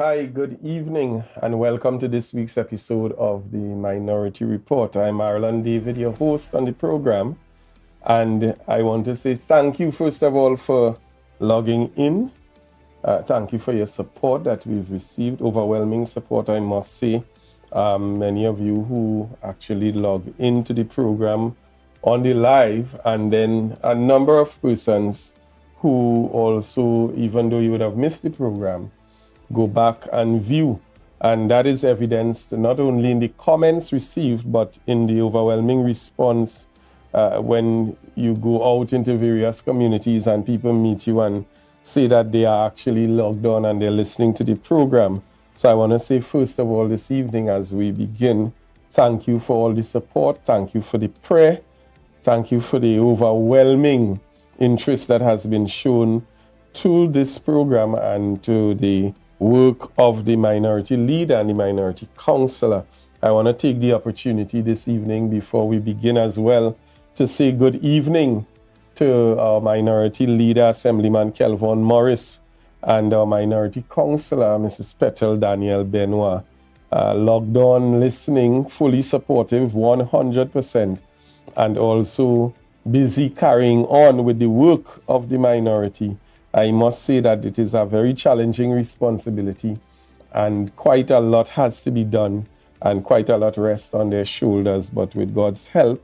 Hi, good evening, and welcome to this week's episode of the Minority Report. I'm Arlan David, your host on the program, and I want to say thank you, first of all, for logging in. Thank you for your support that we've received, overwhelming support, I must say. Many of you who actually log into the program on the live, and then a number of persons who also, even though you would have missed the program, go back and view. And that is evidenced not only in the comments received, but in the overwhelming response when you go out into various communities and people meet you and say that they are actually logged on and they're listening to the program. So I want to say, first of all, this evening as we begin, thank you for all the support. Thank you for the prayer. Thank you for the overwhelming interest that has been shown to this program and to the work of the minority leader and the minority counselor. I want to take the opportunity this evening before we begin as well to say good evening to our minority leader, Assemblyman Kelvon Morris, and our minority counselor, Mrs. Petal Daniel Benoit. Logged on, listening, fully supportive, 100%, and also busy carrying on with the work of the minority. I must say that it is a very challenging responsibility, and quite a lot has to be done, and quite a lot rests on their shoulders. But with God's help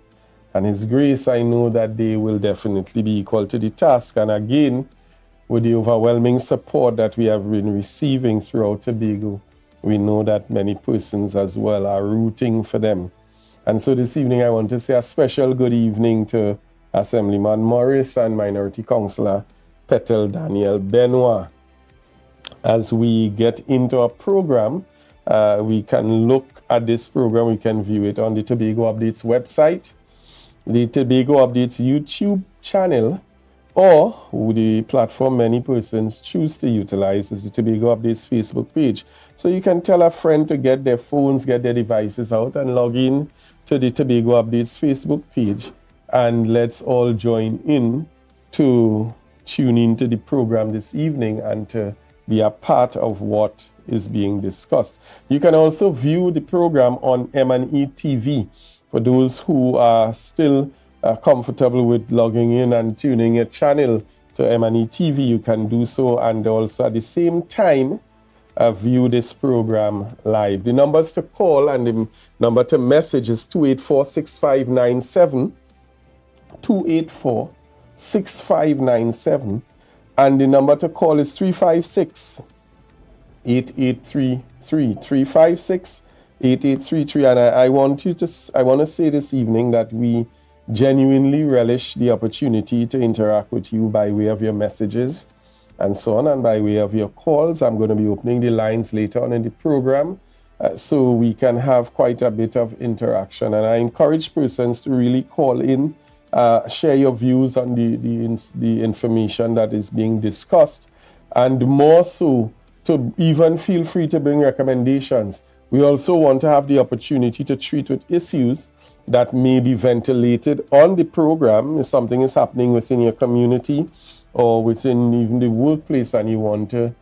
and His grace, I know that they will definitely be equal to the task. And again, with the overwhelming support that we have been receiving throughout Tobago, we know that many persons as well are rooting for them. And so this evening, I want to say a special good evening to Assemblyman Morris and Minority Councillor Petal Daniel Benoit. As we get into our program, we can look at this program, we can view it on the Tobago Updates website, the Tobago Updates YouTube channel, or the platform many persons choose to utilize is the Tobago Updates Facebook page. So you can tell a friend to get their phones, get their devices out and log in to the Tobago Updates Facebook page, and let's all join in to tune into the program this evening and to be a part of what is being discussed. You can also view the program on M&E TV. For those who are still comfortable with logging in and tuning a channel to M&E TV, you can do so, and also at the same time view this program live. The numbers to call and the number to message is 284-6597, 284-6597, and the number to call is 356-8833, 356-8833. And I want to say this evening that we genuinely relish the opportunity to interact with you by way of your messages and so on, and by way of your calls. I'm going to be opening the lines later on in the program so we can have quite a bit of interaction. And I encourage persons to really call in, share your views on the information that is being discussed, and more so to even feel free to bring recommendations. We also want to have the opportunity to treat with issues that may be ventilated on the program. If something is happening within your community or within even the workplace and you want to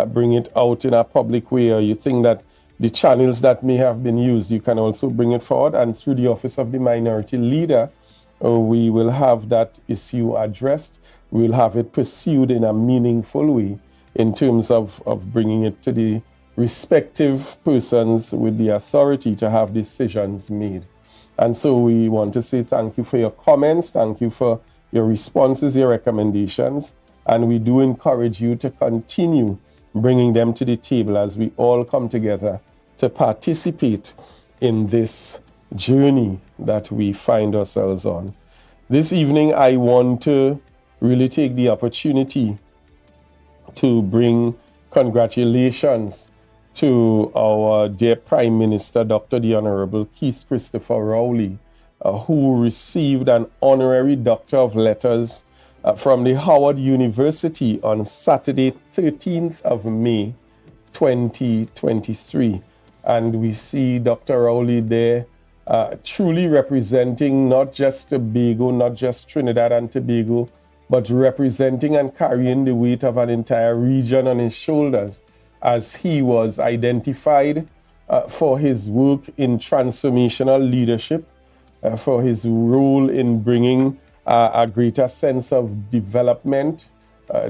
bring it out in a public way, or you think that the channels that may have been used, you can also bring it forward, and through the Office of the Minority Leader, we will have that issue addressed. We'll have it pursued in a meaningful way in terms of bringing it to the respective persons with the authority to have decisions made. And so we want to say thank you for your comments, thank you for your responses, your recommendations, and we do encourage you to continue bringing them to the table as we all come together to participate in this journey that we find ourselves on. This evening, I want to really take the opportunity to bring congratulations to our dear Prime Minister, Dr. the Honorable Keith Christopher Rowley, who received an honorary Doctor of Letters from the Howard University on Saturday, 13th of May, 2023. And we see Dr. Rowley there truly representing not just Tobago, not just Trinidad and Tobago, but representing and carrying the weight of an entire region on his shoulders. as he was identified for his work in transformational leadership, for his role in bringing a greater sense of development,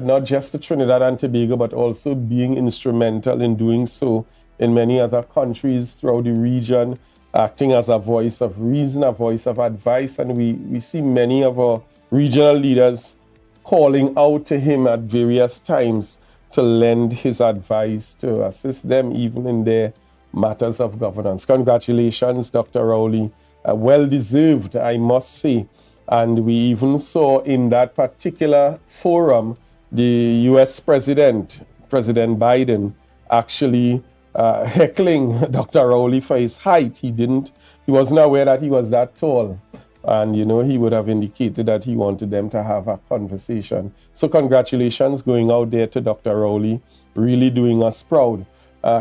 not just to Trinidad and Tobago, but also being instrumental in doing so in many other countries throughout the region, acting as a voice of reason, a voice of advice. And we see many of our regional leaders calling out to him at various times to lend his advice, to assist them even in their matters of governance. Congratulations, Dr. Rowley. Well deserved, I must say. And we even saw in that particular forum the US President Biden, actually heckling Dr. Rowley for his height. He wasn't aware that he was that tall. And, he would have indicated that he wanted them to have a conversation. So congratulations going out there to Dr. Rowley, really doing us proud.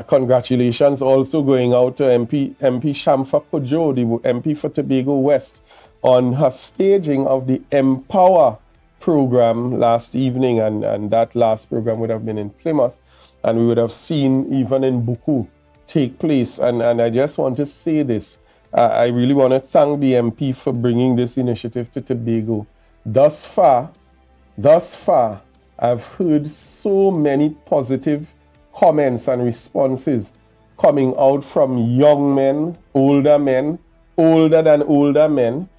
Congratulations also going out to MP Shamfa Kojo, the MP for Tobago West, on her staging of the Empower program last evening. And that last program would have been in Plymouth. And we would have seen even in Buku take place. And I just want to say this. I really want to thank the MP for bringing this initiative to Tobago. Thus far, I've heard so many positive comments and responses coming out from young men, older than older men,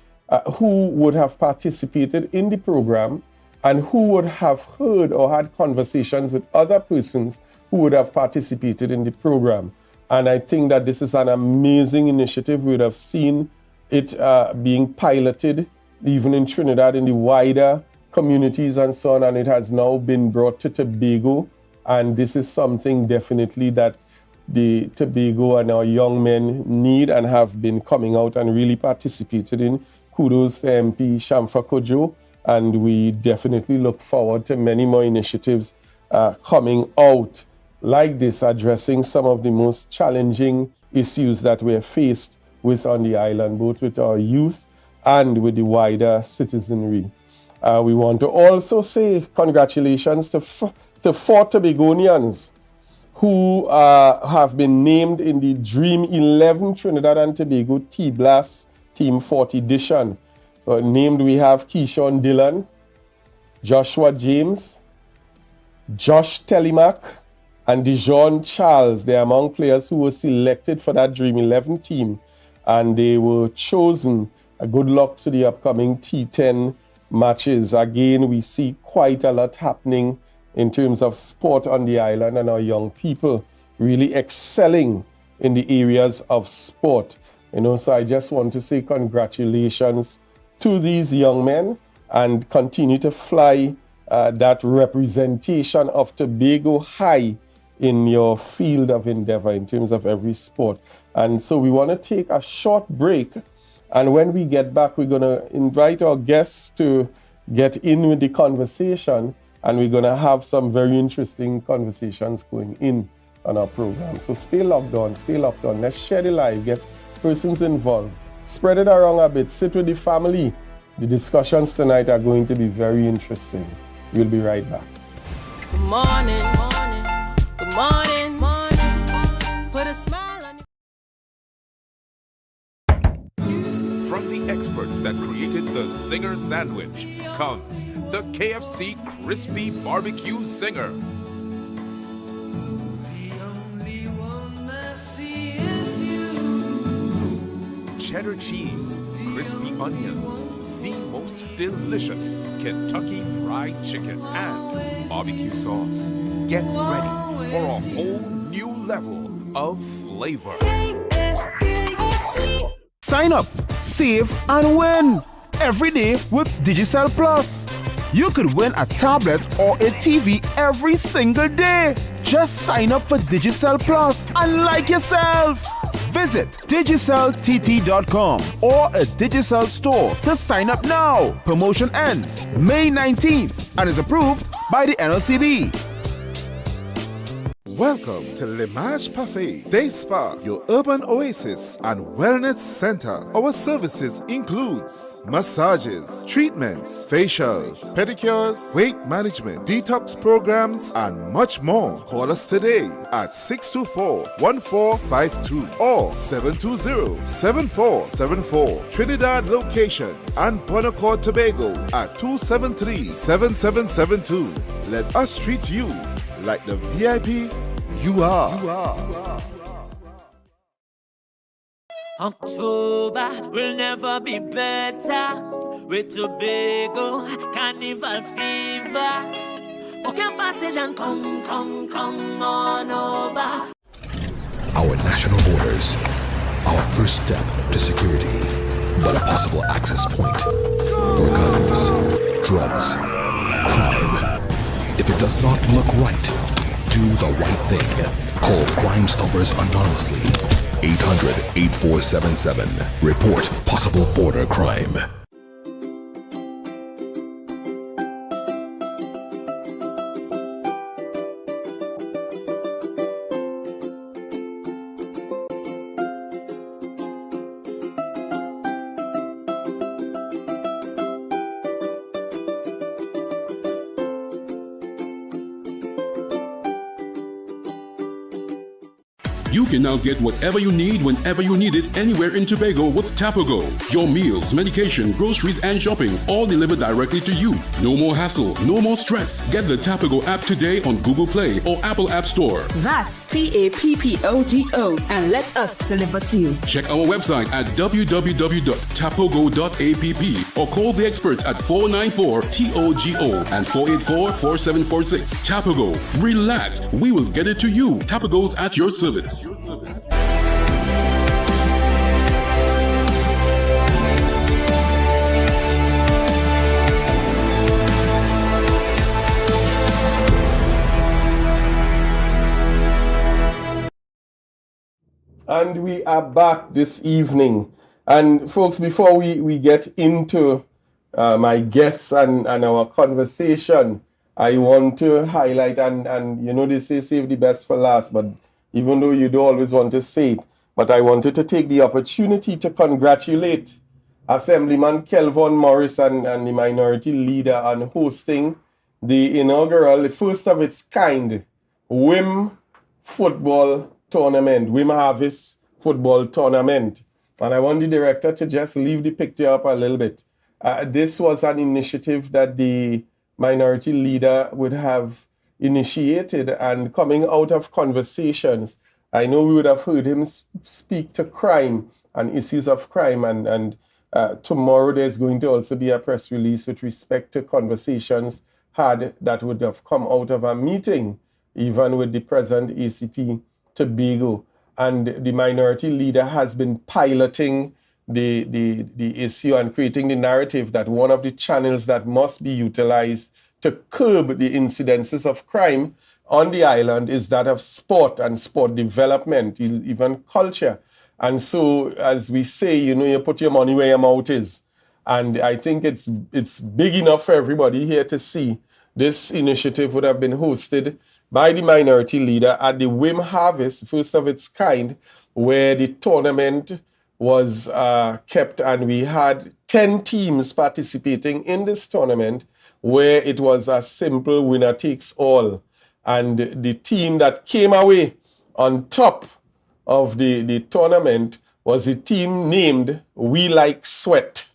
who would have participated in the program and who would have heard or had conversations with other persons who would have participated in the program. And I think that this is an amazing initiative. We would have seen it being piloted even in Trinidad in the wider communities and so on, and it has now been brought to Tobago. And this is something definitely that the Tobago and our young men need and have been coming out and really participated in. Kudos to MP Shamfa Kojo, and we definitely look forward to many more initiatives coming out like this, addressing some of the most challenging issues that we're faced with on the island, both with our youth and with the wider citizenry. We want to also say congratulations to 4 Tobagonians who have been named in the Dream 11 Trinidad and Tobago T-Blast Team 40 edition. Named, we have Keyshawn Dillon, Joshua James, Josh Telemac, and Dijon Charles. They are among players who were selected for that Dream 11 team, and they were chosen. Good luck to the upcoming T10 matches. Again, we see quite a lot happening in terms of sport on the island, and our young people really excelling in the areas of sport. So I just want to say congratulations to these young men, and continue to fly that representation of Tobago high in your field of endeavor in terms of every sport. And so we want to take a short break, and when we get back, we're going to invite our guests to get in with the conversation, and we're going to have some very interesting conversations going in on our program. So stay locked on. Let's share the live, get persons involved, spread it around a bit, sit with the family. The discussions tonight are going to be very interesting. We'll be right back. Good morning, good morning, put a smile on your... From the experts that created the Zinger sandwich comes the KFC Crispy Barbecue Zinger. Cheddar cheese, crispy onions, the most delicious Kentucky Fried Chicken, and barbecue sauce. Get ready for a whole new level of flavor. Sign up, save, and win every day with Digicel Plus. You could win a tablet or a TV every single day. Just sign up for Digicel Plus and like yourself. Visit digiceltt.com or a Digicel store to sign up now. Promotion ends May 19th and is approved by the NLCB. Welcome to Limage Parfait Day Spa, your urban oasis and wellness center. Our services includes massages, treatments, facials, pedicures, weight management, detox programs, and much more. Call us today at 624-1452 or 720-7474. Trinidad locations and Bonacore, Tobago at 273-7772. Let us treat you like the VIP you are. October will never be better with Tobago Carnival fever. Okay, passage and come on over. Our national borders, our first step to security, but a possible access point for guns, drugs, crime. If it does not look right, do the right thing. Call Crime Stoppers anonymously. 800-8477. Report possible border crime. You can now get whatever you need whenever you need it anywhere in Tobago with Tapago. Your meals, medication, groceries, and shopping all delivered directly to you. No more hassle, no more stress. Get the Tapago app today on Google Play or Apple App Store. That's TAPPOGO and let us deliver to you. Check our website at www.tapogo.app or call the experts at 494-TOGO and 484-4746. Tapago. Relax. We will get it to you. Tapago's at your service. And we are back this evening. And folks, before we get into my guests and our conversation, I want to highlight, and you know they say save the best for last, but even though you don't always want to say it, but I wanted to take the opportunity to congratulate Assemblyman Kelvin Morris and the minority leader on hosting the inaugural, the first of its kind, WIM football tournament, WIM Harvest football tournament. And I want the director to just leave the picture up a little bit. This was an initiative that the minority leader would have initiated, and coming out of conversations, I know we would have heard him speak to crime and issues of crime, and tomorrow there's going to also be a press release with respect to conversations had that would have come out of a meeting, even with the present ACP Tobago. And the minority leader has been piloting the issue and creating the narrative that one of the channels that must be utilized to curb the incidences of crime on the island is that of sport and sport development, even culture. And so, as we say, you know, you put your money where your mouth is. And I think it's big enough for everybody here to see this initiative would have been hosted by the minority leader at the WIM Harvest, first of its kind, where the tournament was kept, and we had 10 teams participating in this tournament, where it was a simple winner takes all. And the team that came away on top of the tournament was a team named We Like Sweat.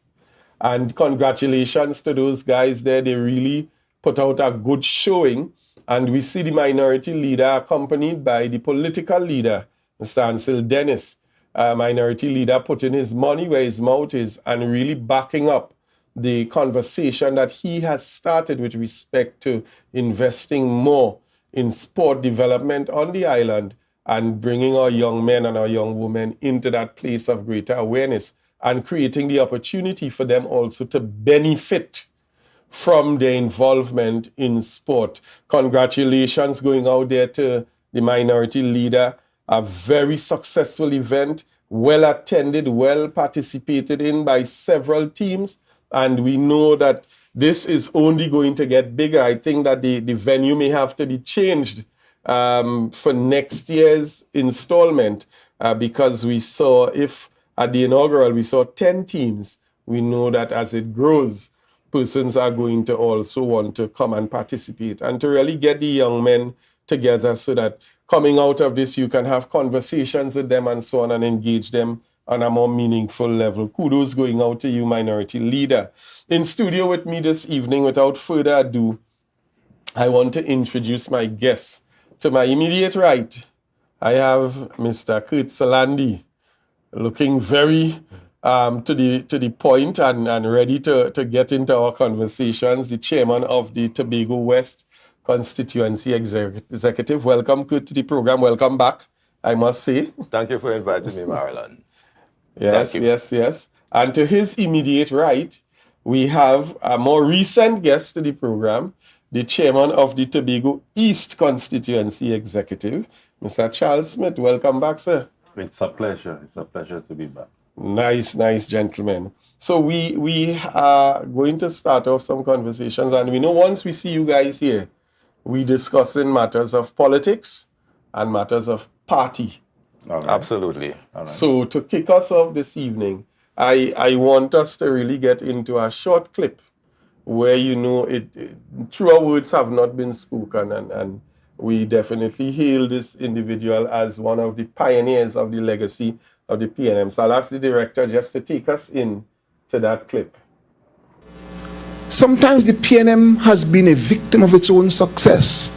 And congratulations to those guys there. They really put out a good showing. And we see the minority leader accompanied by the political leader, Mr. Ansel Dennis. Minority leader putting his money where his mouth is and really backing up the conversation that he has started with respect to investing more in sport development on the island and bringing our young men and our young women into that place of greater awareness and creating the opportunity for them also to benefit from their involvement in sport. Congratulations going out there to the minority leader. A very successful event, well attended, well participated in by several teams. And we know that this is only going to get bigger. I think that the venue may have to be changed for next year's installment, because we saw, if at the inaugural we saw 10 teams, we know that as it grows, persons are going to also want to come and participate, and to really get the young men together so that coming out of this, you can have conversations with them and so on and engage them on a more meaningful level. Kudos going out to you, Minority Leader. In studio with me this evening, without further ado, I want to introduce my guests. To my immediate right, I have Mr. Kurt Salandi, looking very to the point and ready to get into our conversations, the chairman of the Tobago West Constituency Executive. Welcome, Kurt, to the program. Welcome back, I must say. Thank you for inviting me, Marilyn. Yes. And to his immediate right, we have a more recent guest to the program, the chairman of the Tobago East Constituency Executive, Mr. Charles Smith. Welcome back, sir. It's a pleasure. It's a pleasure to be back. Nice, gentlemen. So we are going to start off some conversations, and we know once we see you guys here, we discussing matters of politics and matters of party. All right. Absolutely. All right. So to kick us off this evening, I want us to really get into a short clip where, truer words have not been spoken, and we definitely hail this individual as one of the pioneers of the legacy of the PNM. So I'll ask the director just to take us in to that clip. Sometimes the PNM has been a victim of its own success.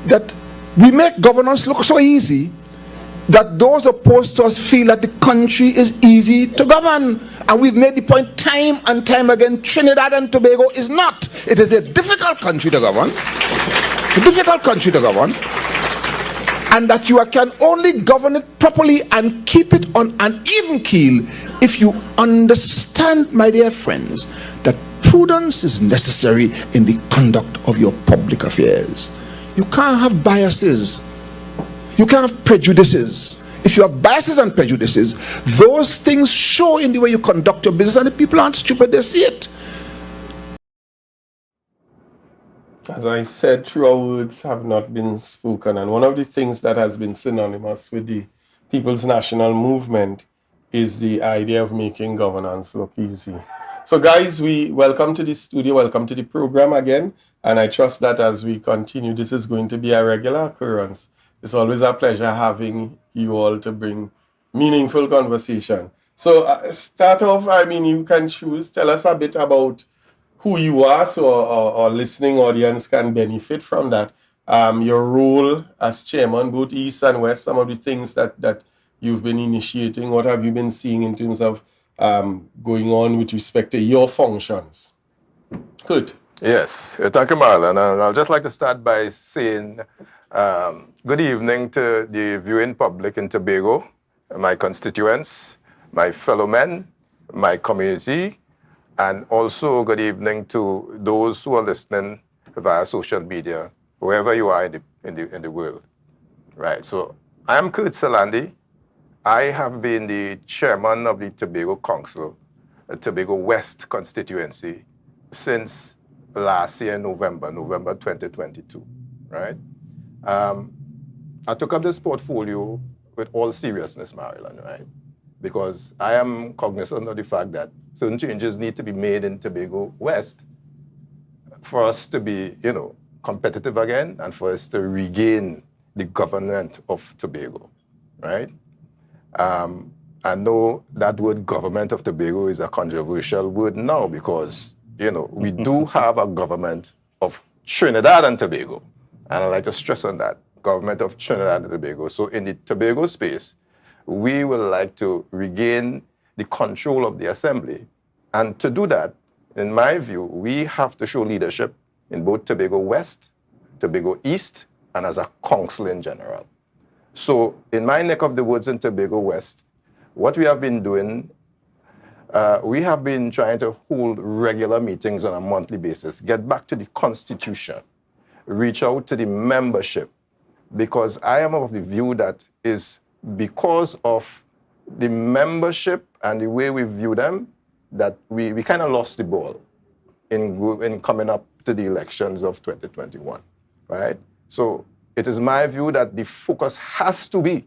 That we make governance look so easy that those opposed to us feel that the country is easy to govern. And we've made the point time and time again, Trinidad and Tobago is not. It is a difficult country to govern. A difficult country to govern. And that you can only govern it properly and keep it on an even keel if you understand, my dear friends, that prudence is necessary in the conduct of your public affairs. You can't have biases. You can't have prejudices. If you have biases and prejudices, those things show in the way you conduct your business, and the people aren't stupid, they see it. As I said, truer words have not been spoken, and one of the things that has been synonymous with the People's National Movement is the idea of making governance look easy. So guys, we welcome to the studio, welcome to the program again, and I trust that as we continue, this is going to be a regular occurrence. It's always a pleasure having you all to bring meaningful conversation. So start off, you can choose, tell us a bit about who you are so our listening audience can benefit from that. Your role as chairman, both East and West, some of the things that you've been initiating, what have you been seeing in terms of going on with respect to your functions? Good. Yes, thank you, Marlon. And I'd just like to start by saying good evening to the viewing public in Tobago, my constituents, my fellow men, my community, and also good evening to those who are listening via social media, wherever you are in the world. Right. So I am Kurt Salandi. I have been the chairman of the Tobago Council, the Tobago West constituency, since last year, November 2022. Right. I took up this portfolio with all seriousness, Marilyn, right? Because I am cognizant of the fact that certain changes need to be made in Tobago West for us to be, competitive again and for us to regain the government of Tobago, right? I know that word government of Tobago is a controversial word now because, we do have a government of Trinidad and Tobago. And I'd like to stress on that, government of Trinidad and Tobago. So in the Tobago space, we would like to regain the control of the assembly. And to do that, in my view, we have to show leadership in both Tobago West, Tobago East, and as a council in general. So in my neck of the woods in Tobago West, what we have been doing, we have been trying to hold regular meetings on a monthly basis, get back to the constitution, reach out to the membership, because I am of the view that is because of the membership and the way we view them, that we kind of lost the ball in coming up to the elections of 2021, right? So it is my view that the focus has to be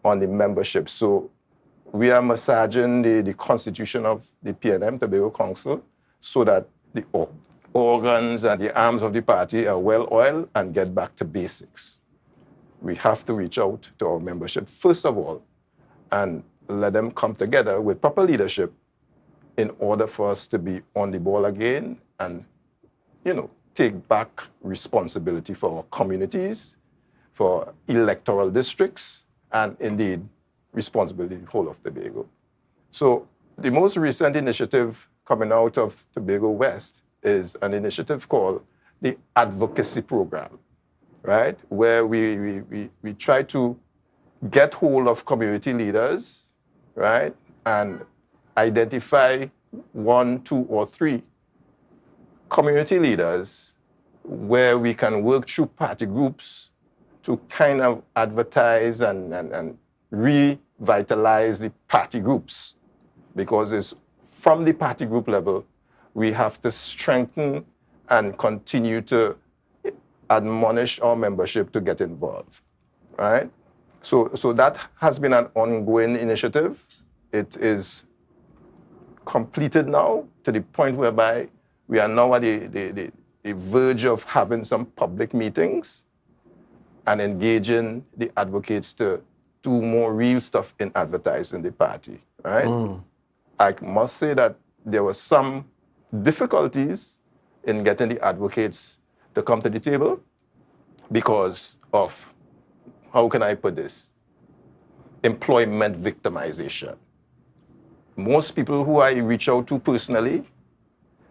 on the membership. So we are massaging the constitution of the PNM, Tobago Council, so that the organs and the arms of the party are well oiled and get back to basics. We have to reach out to our membership, first of all, and let them come together with proper leadership in order for us to be on the ball again and, take back responsibility for our communities, for electoral districts, and indeed, responsibility for the whole of Tobago. So the most recent initiative coming out of Tobago West is an initiative called the Advocacy Program, right? Where we try to get hold of community leaders, right? And identify 1, 2, or 3 community leaders where we can work through party groups to kind of advertise and revitalize the party groups, because it's from the party group level we have to strengthen and continue to admonish our membership to get involved, right? So that has been an ongoing initiative. It is completed now to the point whereby we are now at the verge of having some public meetings and engaging the advocates to do more real stuff in advertising the party, right? I must say that there were some difficulties in getting the advocates to come to the table because of, how can I put this, employment victimization. Most people who I reach out to personally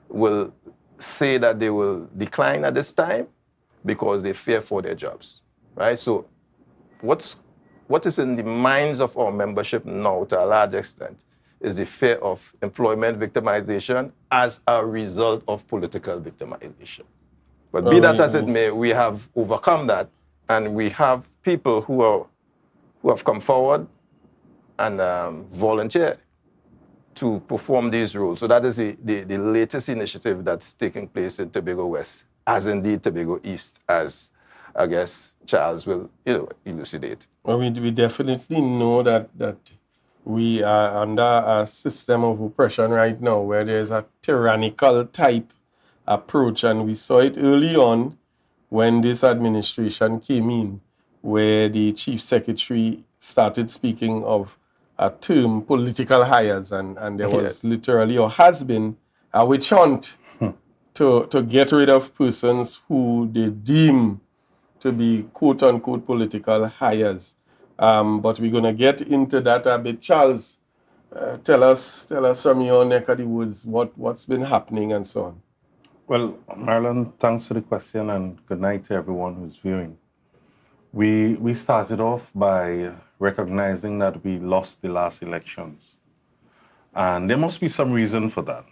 will say that they will decline at this time because they fear for their jobs, right? So what is in the minds of our membership now, to a large extent, is the fear of employment victimization as a result of political victimization. But be that as it may, we have overcome that, and we have people who have come forward and volunteer to perform these roles. So that is the latest initiative that's taking place in Tobago West, as indeed Tobago East, as I guess Charles will elucidate. Well, we definitely know that we are under a system of oppression right now where there's a tyrannical type approach, and we saw it early on when this administration came in, where the chief secretary started speaking of a term, political hires, and there was literally, or has been, a witch hunt to get rid of persons who they deem to be quote-unquote political hires. But we're going to get into that a bit. Charles, tell us from your neck of the woods what's been happening and so on. Well, Marlon, thanks for the question, and good night to everyone who's viewing. We started off by recognizing that we lost the last elections. And there must be some reason for that.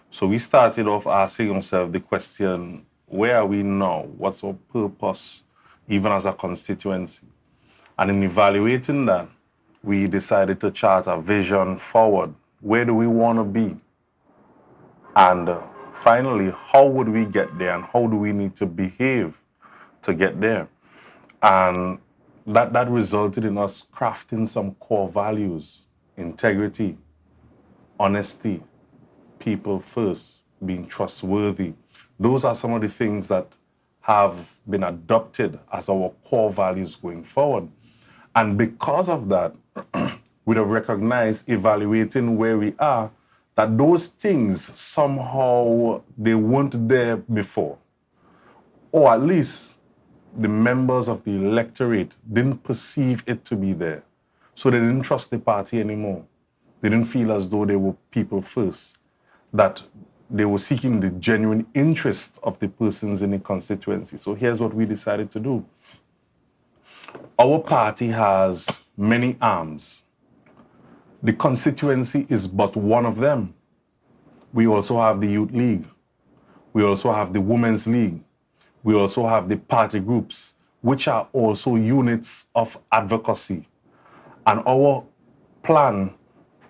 So we started off asking ourselves the question, where are we now? What's our purpose, even as a constituency? And in evaluating that, we decided to chart a vision forward. Where do we want to be? And finally, how would we get there, and how do we need to behave to get there? And that resulted in us crafting some core values: integrity, honesty, people first, being trustworthy. Those are some of the things that have been adopted as our core values going forward. And because of that, we'd have recognized, evaluating where we are, that those things somehow, they weren't there before. Or at least the members of the electorate didn't perceive it to be there. So they didn't trust the party anymore. They didn't feel as though they were people first, that they were seeking the genuine interest of the persons in the constituency. So here's what we decided to do. Our party has many arms. The constituency is but one of them. We also have the Youth League. We also have the Women's League. We also have the party groups, which are also units of advocacy. And our plan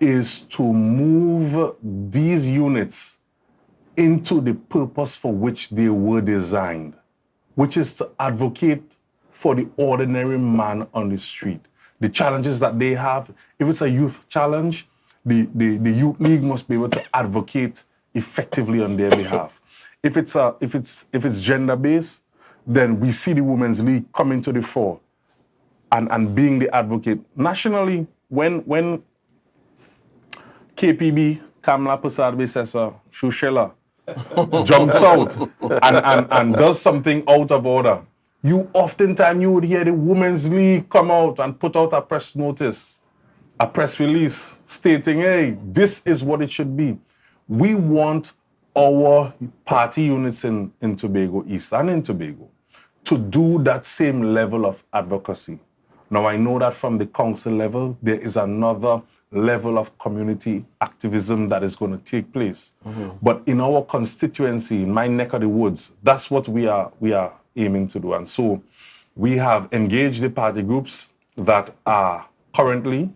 is to move these units into the purpose for which they were designed, which is to advocate for the ordinary man on the street. The challenges that they have, if it's a youth challenge, the youth league must be able to advocate effectively on their behalf. If it's gender-based, then we see the women's league coming to the fore and being the advocate. Nationally, when KPB, Kamala Persad Besessa, Shushela, jumps out and does something out of order, oftentimes you would hear the Women's League come out and put out a press notice, a press release stating, hey, this is what it should be. We want our party units in Tobago East and in Tobago to do that same level of advocacy. Now, I know that from the council level, there is another level of community activism that is going to take place. But in our constituency, in my neck of the woods, that's what we are aiming to do. And so we have engaged the party groups that are currently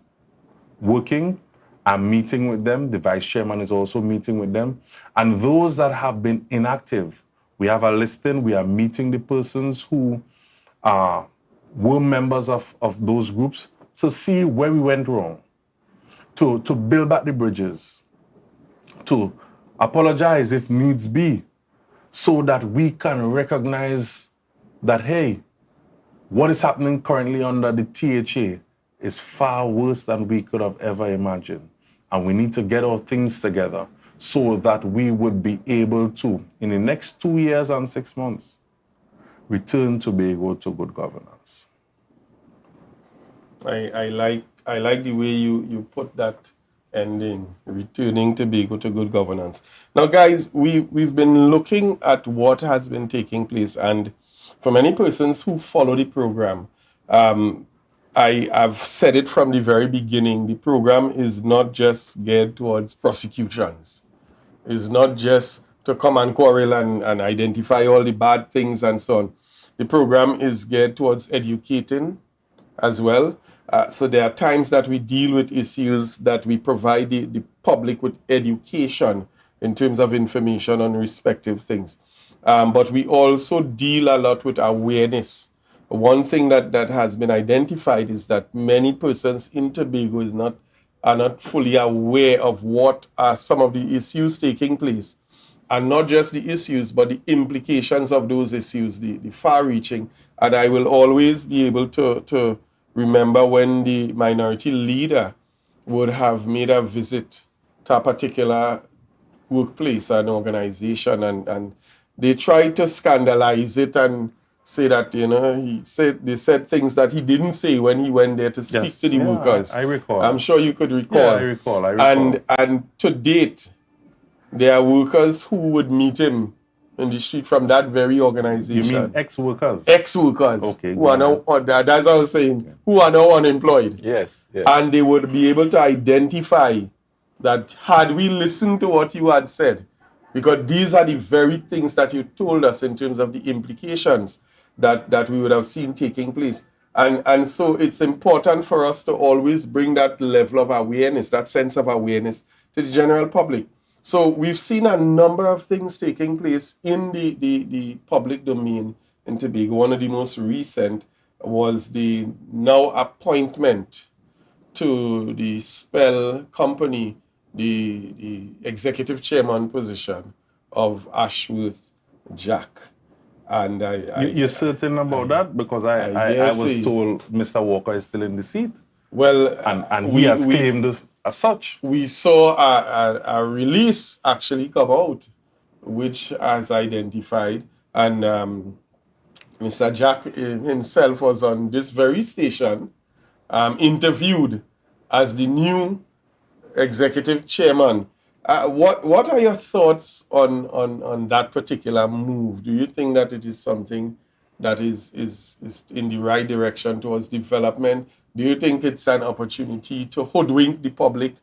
working. I'm meeting with them. The vice chairman is also meeting with them. And those that have been inactive, we have a listing. We are meeting the persons who were members of those groups to see where we went wrong, to build back the bridges, to apologize if needs be, so that we can recognize that, hey, what is happening currently under the THA is far worse than we could have ever imagined. And we need to get our things together so that we would be able to, in the next 2 years and 6 months, return Tobago to good governance. I like the way you put that ending, returning Tobago to good governance. Now, guys, we've been looking at what has been taking place, and for many persons who follow the program, I've said it from the very beginning, the program is not just geared towards prosecutions. It's not just to come and quarrel and identify all the bad things and so on. The program is geared towards educating as well. So there are times that we deal with issues that we provide the public with education in terms of information on respective things. But we also deal a lot with awareness. One thing that has been identified is that many persons in Tobago are not fully aware of what are some of the issues taking place. And not just the issues, but the implications of those issues, the far-reaching. And I will always be able to remember when the minority leader would have made a visit to a particular workplace and organization, and they tried to scandalize it and say that, they said things that he didn't say when he went there to speak to the workers. I recall. I'm sure you could recall. Yeah, I recall. And to date, there are workers who would meet him in the street from that very organization. You mean ex-workers? Ex-workers. Okay. Who are now, that's what I was saying, who are now unemployed. Yes. And they would be able to identify that had we listened to what you had said, because these are the very things that you told us in terms of the implications that we would have seen taking place. And so it's important for us to always bring that level of awareness, that sense of awareness to the general public. So we've seen a number of things taking place in the public domain in Tobago. One of the most recent was the now appointment to the Spell company, the executive chairman position of Ashworth Jack. And you're certain about that? Because I was told Mr. Walker is still in the seat. Well, and he has claimed as such. We saw a release actually come out, which has identified, and Mr. Jack himself was on this very station, interviewed as the new executive chairman. What are your thoughts on that particular move? Do you think that it is something that is in the right direction towards development? Do you think it's an opportunity to hoodwink the public?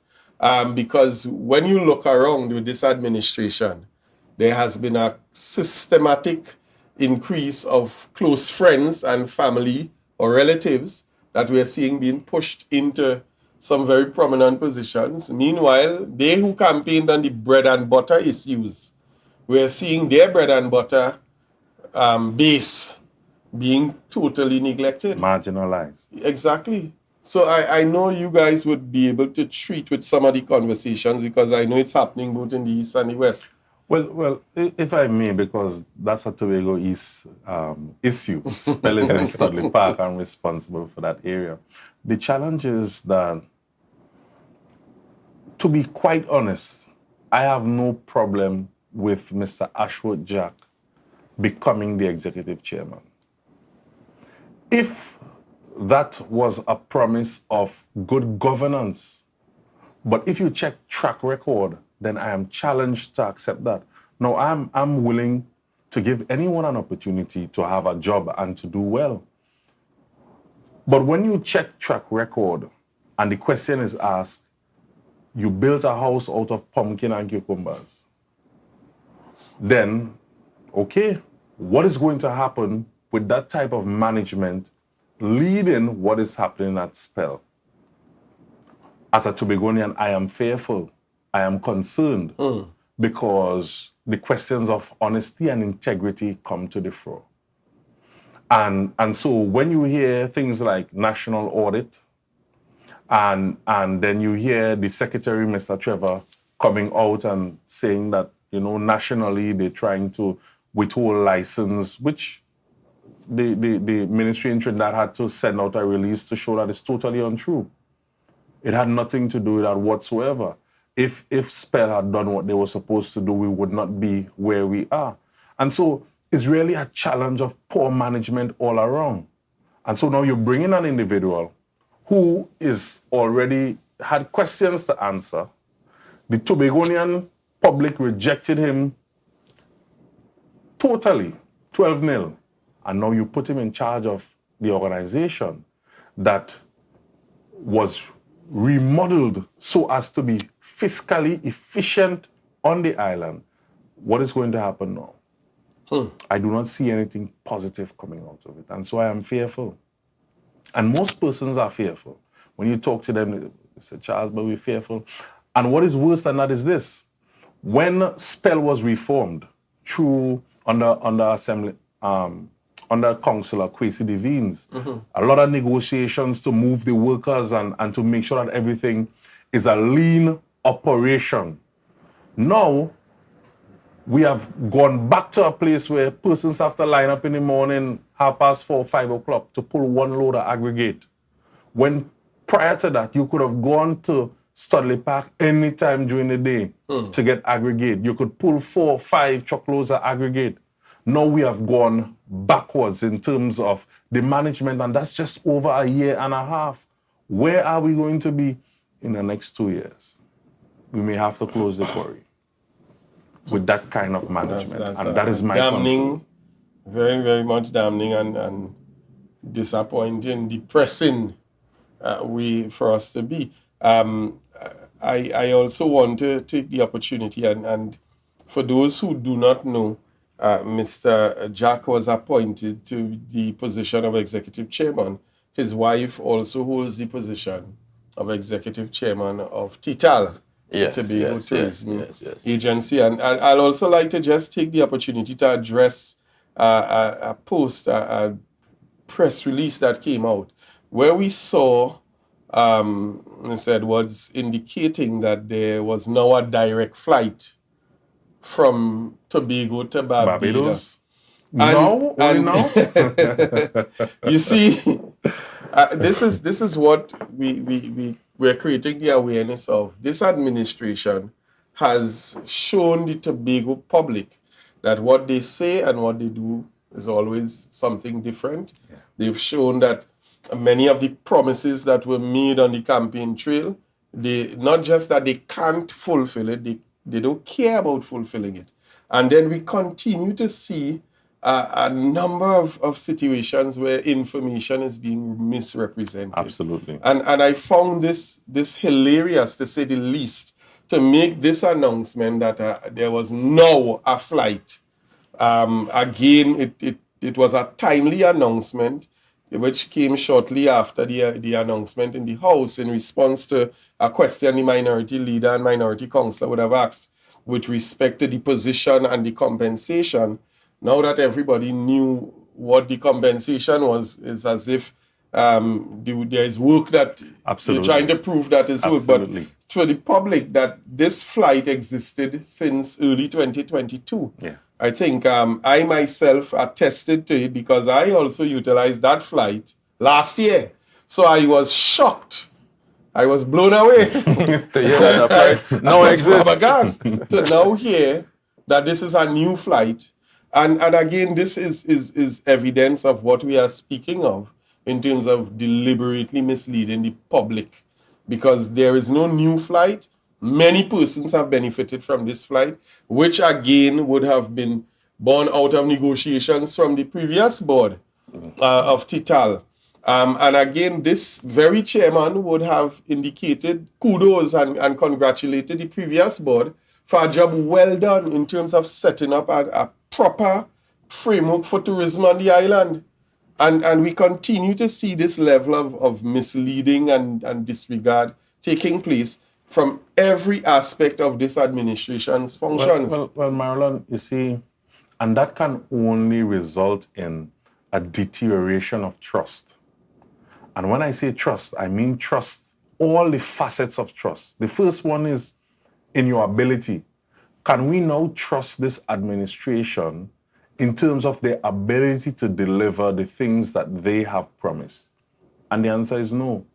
Because when you look around with this administration, there has been a systematic increase of close friends and family or relatives that we are seeing being pushed into some very prominent positions. Meanwhile, they who campaigned on the bread and butter issues, we're seeing their bread and butter base being totally neglected. Marginalized. Exactly. So I know you guys would be able to treat with some of the conversations because I know it's happening both in the East and the West. Well, if I may, because that's a Tobago East issue. Spell is in Studley Park. I'm responsible for that area. The challenge is that, to be quite honest, I have no problem with Mr. Ashworth Jack becoming the executive chairman. If that was a promise of good governance, but if you check track record, then I am challenged to accept that. No, I'm willing to give anyone an opportunity to have a job and to do well. But when you check track record and the question is asked, you built a house out of pumpkin and cucumbers, then, okay, what is going to happen with that type of management leading what is happening at Spell? As a Tobagonian, I am fearful. I am concerned because the questions of honesty and integrity come to the fore. And so when you hear things like national audit, and then you hear the secretary, Mr. Trevor, coming out and saying that, nationally they're trying to withhold license, which the ministry in Trinidad had to send out a release to show that it's totally untrue. It had nothing to do with that whatsoever. If Spell had done what they were supposed to do, we would not be where we are. And so it's really a challenge of poor management all around. And so now you bring in an individual who is already had questions to answer. The Tobagonian public rejected him totally, 12-0. And now you put him in charge of the organization that was remodeled so as to be fiscally efficient on the island. What is going to happen now? I do not see anything positive coming out of it. And so I am fearful. And most persons are fearful. When you talk to them, they say, Charles, but we're fearful. And what is worse than that is this. When Spell was reformed through under Assembly, under Councillor Kwesi Devines, a lot of negotiations to move the workers and to make sure that everything is a lean operation. Now, we have gone back to a place where persons have to line up in the morning, 4:30, 5 o'clock to pull one load of aggregate. When prior to that, you could have gone to Studley Park anytime during the day to get aggregate. You could pull 4 or 5 truckloads of aggregate. Now we have gone backwards in terms of the management, and that's just over a year and a half. Where are we going to be in the next 2 years? We may have to close the quarry with that kind of management. And that is my damning, concern. very, very much damning and disappointing, depressing way for us to be. I also want to take the opportunity and for those who do not know, Mr. Jack was appointed to the position of executive chairman. His wife also holds the position of executive chairman of TITAL, Tobago Tourism Agency. And I'll also like to just take the opportunity to address a post, a press release that came out where we saw said was indicating that there was now a direct flight from Tobago to Barbados. No, only now? You see, this is what we're creating the awareness of. This administration has shown the Tobago public that what they say and what they do is always something different. Yeah. They've shown that many of the promises that were made on the campaign trail, they not just that they can't fulfill it, they don't care about fulfilling it. And then we continue to see a number of situations where information is being misrepresented. Absolutely. And I found this hilarious, to say the least, to make this announcement that there was now a flight. Again, it was a timely announcement, which came shortly after the announcement in the House in response to a question the minority leader and minority councillor would have asked with respect to the position and the compensation. Now that everybody knew what the compensation was is as if there is work that Absolutely. you're trying to prove that is work. But Absolutely. for the public, that this flight existed since early 2022. Yeah. I think I myself attested to it because I also utilized that flight last year. So I was shocked. I was blown away. To hear that flight now exists. To now hear that this is a new flight. And again, this is evidence of what we are speaking of in terms of deliberately misleading the public. Because there is no new flight. Many persons have benefited from this flight, which again would have been born out of negotiations from the previous board of Tital. And again, this very chairman would have indicated kudos and congratulated the previous board for a job well done in terms of setting up a proper framework for tourism on the island. And we continue to see this level of misleading and disregard taking place from every aspect of this administration's functions. Well, Marlon, you see, and that can only result in a deterioration of trust. And when I say trust, I mean trust, all the facets of trust. The first one is in your ability. Can we now trust this administration in terms of their ability to deliver the things that they have promised? And the answer is no.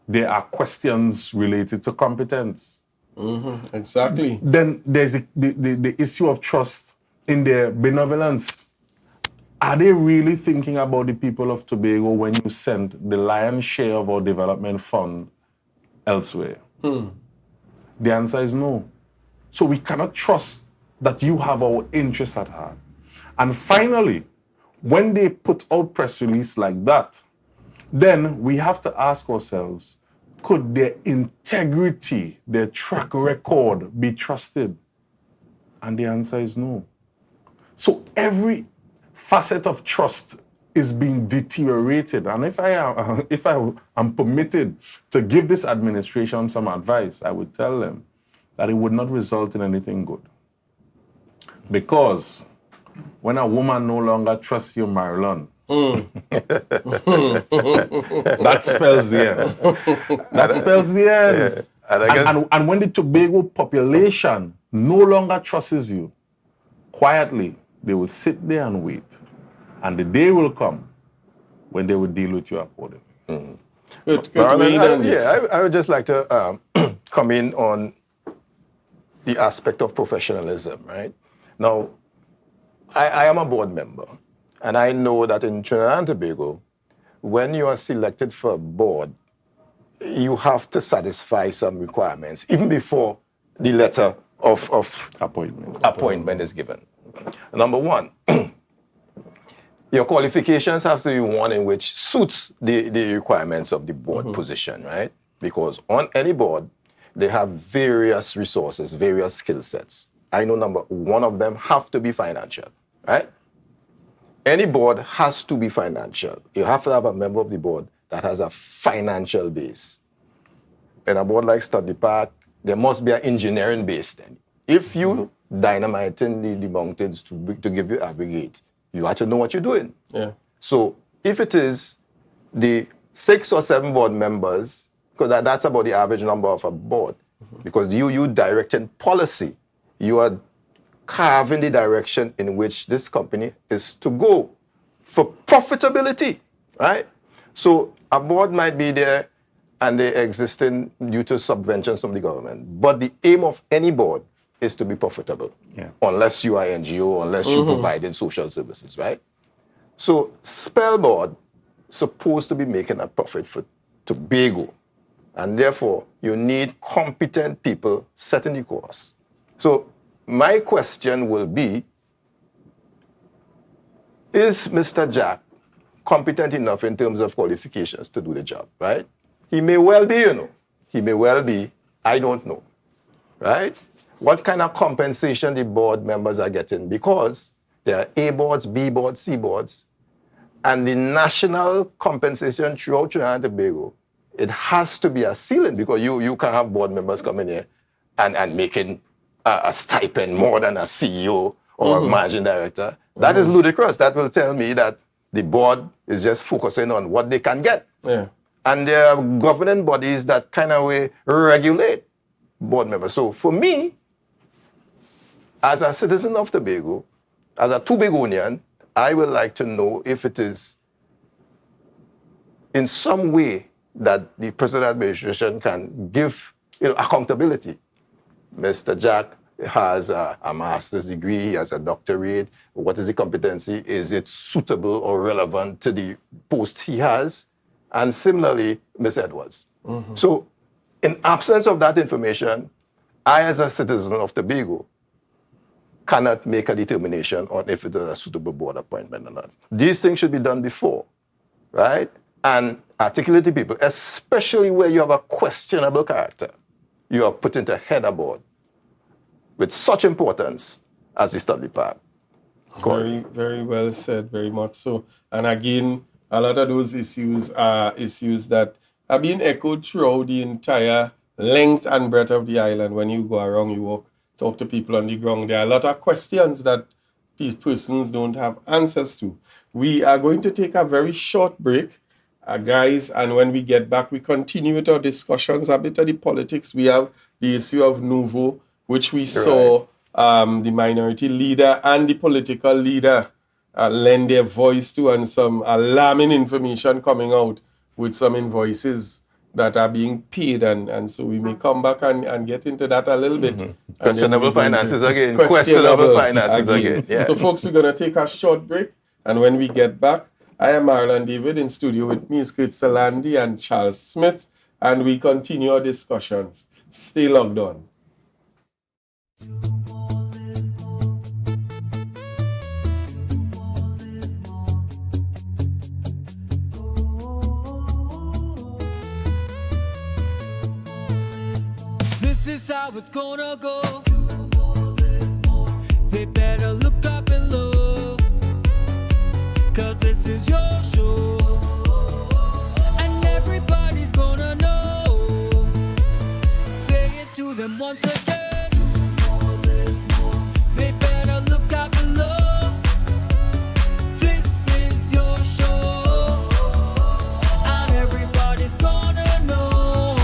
There are questions related to competence. Exactly. Then there's the issue of trust in their benevolence. Are they really thinking about the people of Tobago when you send the lion's share of our development fund elsewhere? The answer is no. So we cannot trust that you have our interests at heart. And finally, when they put out press release like that, then we have to ask ourselves, could their integrity, their track record be trusted? And the answer is no. So every facet of trust is being deteriorated. And if I am permitted to give this administration some advice, I would tell them that it would not result in anything good. Because when a woman no longer trusts you, Marlon, that spells the end. That spells the end. Yeah. And when the Tobago population no longer trusts you, quietly, they will sit there and wait. And the day will come when they will deal with you accordingly. I would just like to come in on the aspect of professionalism, right? Now, I am a board member, and I know that in Trinidad and Tobago, when you are selected for a board, you have to satisfy some requirements, even before the letter of appointment is given. Number one, your qualifications have to be one in which suits the requirements of the board position, right? Because on any board, they have various resources, various skill sets. I know number one of them have to be financial, right? Any board has to be financial. You have to have a member of the board that has a financial base. In a board like Study Park, there must be an engineering base then. If you dynamiting the mountains to give you aggregate, you have to know what you're doing. Yeah. So if it is the 6 or 7 board members, because that's about the average number of a board, because you directing policy, you are carving the direction in which this company is to go for profitability, right? So a board might be there and they're existing due to subventions from the government, but the aim of any board is to be profitable, unless you are NGO, unless you providing social services, right? So Spell Board supposed to be making a profit for Tobago, and therefore you need competent people setting the course. So my question will be, is Mr. Jack competent enough in terms of qualifications to do the job, right? He may well be, He may well be, I don't know, right? What kind of compensation the board members are getting, because there are A boards, B boards, C boards, and the national compensation throughout Trinidad and Tobago, it has to be a ceiling, because you can have board members coming here and making a stipend more than a CEO or a managing director. That is ludicrous. That will tell me that The board is just focusing on what they can get. Yeah. And there are governing bodies that kind of way regulate board members. So for me, as a citizen of Tobago, as a Tobagonian, I would like to know if it is in some way that the present administration can give accountability. Mr. Jack has a master's degree, he has a doctorate. What is the competency? Is it suitable or relevant to the post he has? And similarly, Ms. Edwards. So in absence of that information, I, as a citizen of Tobago, cannot make a determination on if it is a suitable board appointment or not. These things should be done before, right? And articulate to people, especially where you have a questionable character, you are put into head of board with such importance as the study part. Very, very well said, very much so. And again, a lot of those issues are issues that have been echoed throughout the entire length and breadth of the island. When you go around, you walk, talk to people on the ground, there are a lot of questions that persons don't have answers to. We are going to take a very short break, guys, and when we get back, we continue with our discussions, a bit of the politics. We have the issue of Nouveau, which we saw the minority leader and the political leader lend their voice to, and some alarming information coming out with some invoices that are being paid, and so we may come back and get into that a little bit. Questionable finances again. Questionable finances again. Yeah. So folks, we're going to take a short break, and when we get back, I am Marlon David. In studio with me is Kurt Salandi and Charles Smith, and we continue our discussions. Stay logged on. This is how it's gonna go. They better look up below, 'cause this is your show, and everybody's gonna know. Say it to them once again. They better look up below. This is your show, and everybody's gonna know.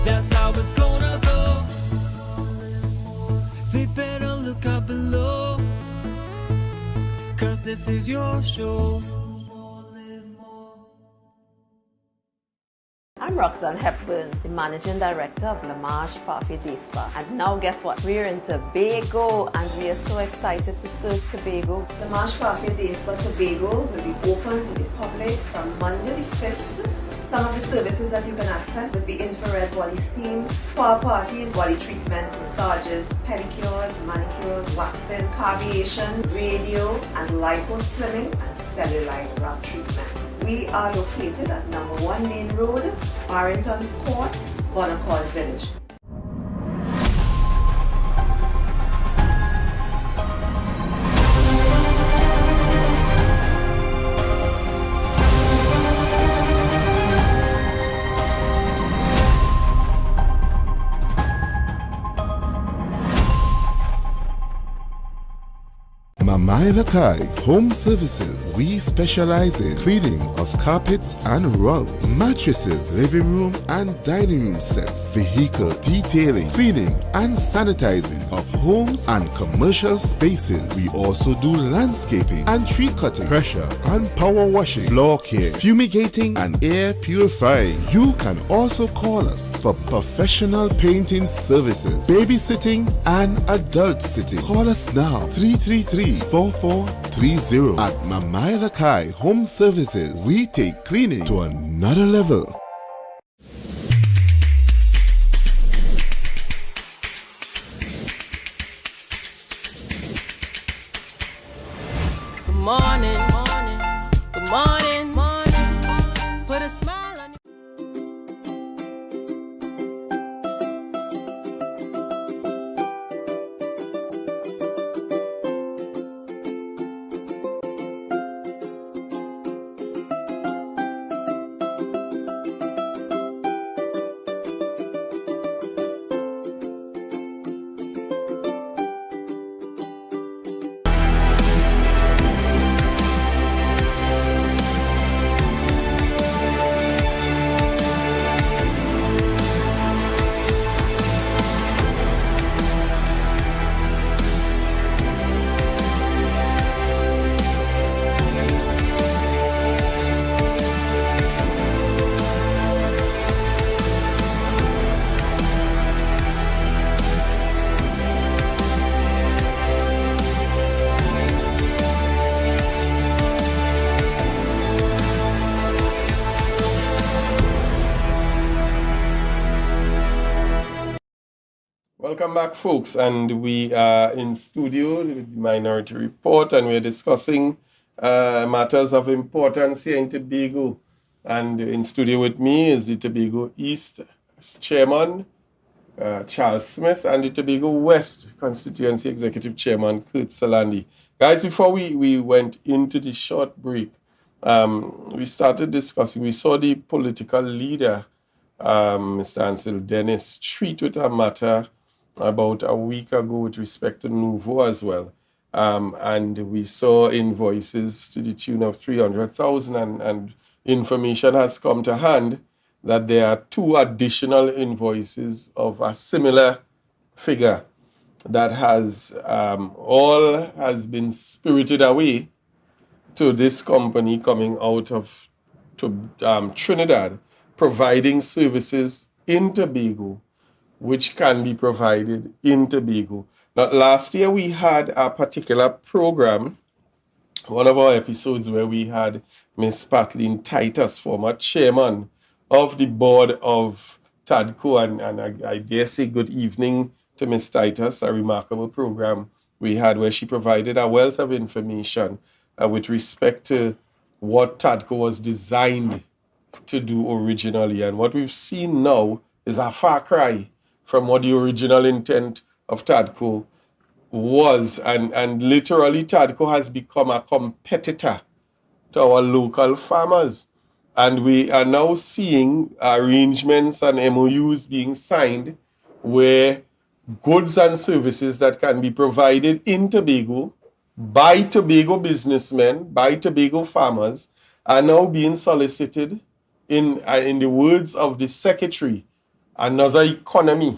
That's how it's gonna go. They better look up below, 'cause this is your show. I'm Roxanne Hepburn, the Managing Director of La Marche Parfait d'Espa. And now guess what? We're in Tobago and we are so excited to serve Tobago. La Marche Parfait d'Espa Tobago will be open to the public from Monday the 5th. Some of the services that you can access would be infrared body steam, spa parties, body treatments, massages, pedicures, manicures, waxing, carbiation, radio, and lipo slimming and cellulite wrap treatment. We are located at number 1 Main Road, Barrington's Court, Bonaccord Village. Mamai Lakai Home Services. We specialize in cleaning of carpets and rugs, mattresses, living room and dining room sets, vehicle detailing, cleaning and sanitizing of homes and commercial spaces. We also do landscaping and tree cutting, pressure and power washing, floor care, fumigating and air purifying. You can also call us for professional painting services, babysitting and adult sitting. Call us now 333-4430 at Mamai Lakai Home Services. We take cleaning to another level. Good morning, morning, good morning, morning. Put a smile on your Welcome back, folks. And we are in studio with the Minority Report, and we're discussing matters of importance here in Tobago. And in studio with me is the Tobago East Chairman, Charles Smith, and the Tobago West Constituency Executive Chairman, Kurt Salandi. Guys, before we went into the short break, we started discussing, we saw the political leader, Mr. Ansel Dennis, treat with a matter about a week ago with respect to Nouveau as well. And we saw invoices to the tune of 300,000, and information has come to hand that there are 2 additional invoices of a similar figure that has all has been spirited away to this company coming out of Trinidad, providing services in Tobago, which can be provided in Tobago. Now, last year we had a particular program, one of our episodes where we had Miss Patlin Titus, former chairman of the board of TADCO, and I dare say good evening to Miss Titus, a remarkable program we had where she provided a wealth of information with respect to what TADCO was designed to do originally. And what we've seen now is a far cry from what the original intent of TADCO was. And literally TADCO has become a competitor to our local farmers. And we are now seeing arrangements and MOUs being signed where goods and services that can be provided in Tobago by Tobago businessmen, by Tobago farmers, are now being solicited in the words of the secretary, another economy.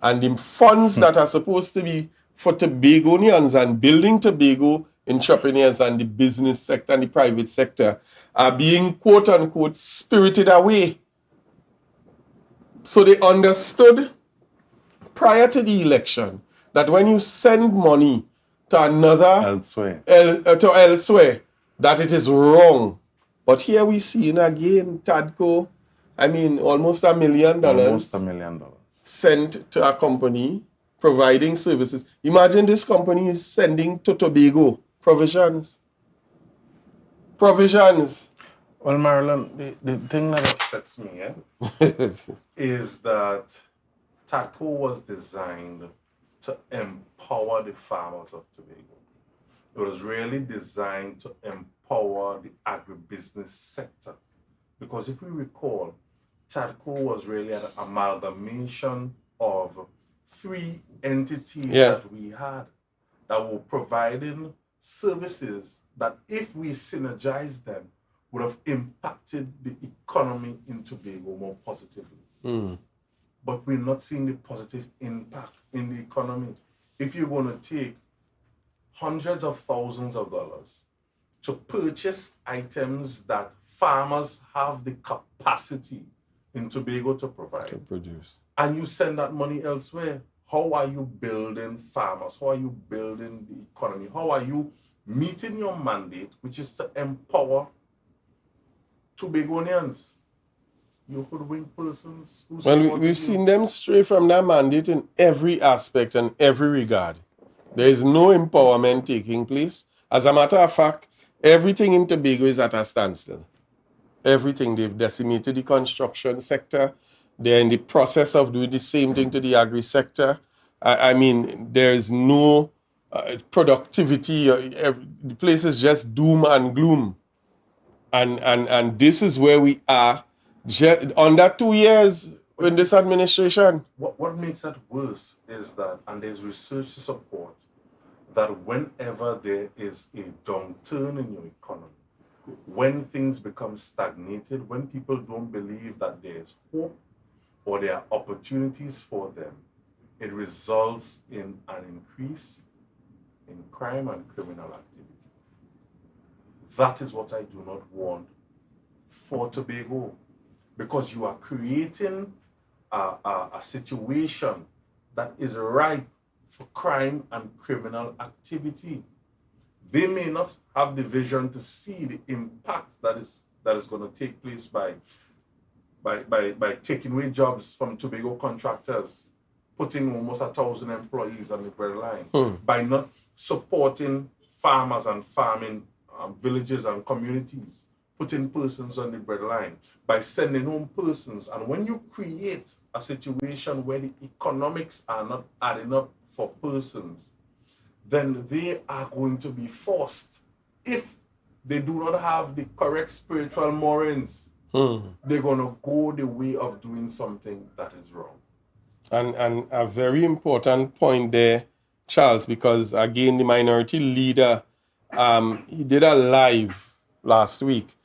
And the funds that are supposed to be for Tobagonians and building Tobago entrepreneurs and the business sector and the private sector are being, quote unquote, spirited away. So they understood prior to the election that when you send money to elsewhere, that it is wrong. But here we see again TADCO, almost $1 million. Almost $1 million. Sent to a company providing services. Imagine this company is sending to Tobago provisions. Well, Marilyn, the thing that upsets me is that TADCO was designed to empower the farmers of Tobago. It was really designed to empower the agribusiness sector. Because if we recall, TADCO was really an amalgamation of 3 entities that we had that were providing services that, if we synergized them, would have impacted the economy in Tobago more positively. But we're not seeing the positive impact in the economy. If you're going to take hundreds of thousands of dollars to purchase items that farmers have the capacity in Tobago to provide, to produce, and you send that money elsewhere, how are you building farmers? How are you building the economy? How are you meeting your mandate, which is to empower Tobagonians? You hoodwink persons who we've seen them stray from that mandate in every aspect and every regard. There is no empowerment taking place. As a matter of fact, everything in Tobago is at a standstill. Everything. They've decimated the construction sector. They're in the process of doing the same thing to the agri sector. There is no productivity. The place is just doom and gloom. And this is where we are under 2 years in this administration. What makes that worse is that, and there's research to support, that whenever there is a downturn in your economy, when things become stagnated, when people don't believe that there's hope or there are opportunities for them, it results in an increase in crime and criminal activity. That is what I do not want for Tobago, because you are creating a situation that is ripe for crime and criminal activity. They may not have the vision to see the impact that is going to take place by taking away jobs from Tobago contractors, putting almost 1,000 employees on the breadline by not supporting farmers and farming villages and communities, putting persons on the breadline, by sending home persons. And when you create a situation where the economics are not adding up for persons, then they are going to be forced, if they do not have the correct spiritual morals, they're going to go the way of doing something that is wrong. And a very important point there, Charles, because again, the minority leader, he did a live last week,